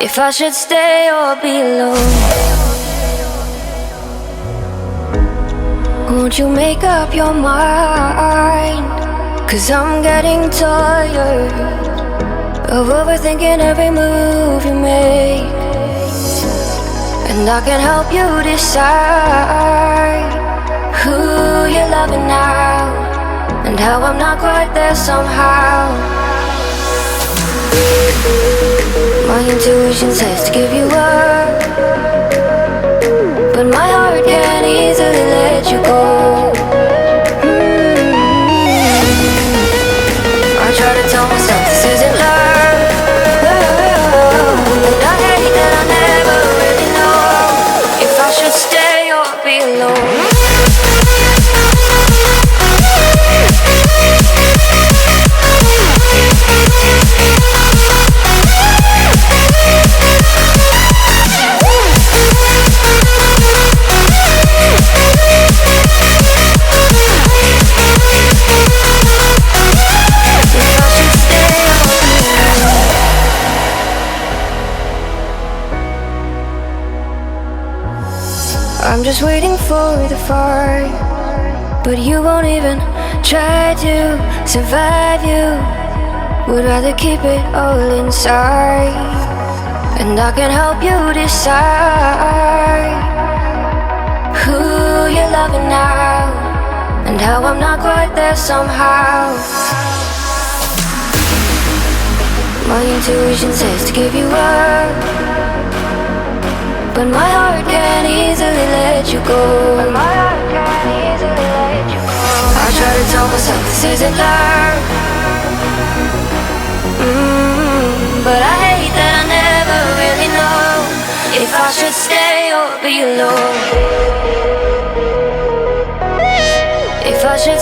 if I should stay or be alone. Won't you make up your mind? 'Cause I'm getting tired of overthinking every move you make. And I can help you decide who you're loving now, and how I'm not quite there somehow. My intuition says to give you up, but my heart can't easily let you go. I try to tell myself this isn't love, and I hate that I never really know if I should stay or be alone. I'm just waiting for the fire, but you won't even try to survive. You would rather keep it all inside, and I can help you decide who you're loving now, and how I'm not quite there somehow. My intuition says to give you up, but my heart can't easily let you go. I try to tell myself this isn't love, but I hate that I never really know if I should stay or be alone. If I should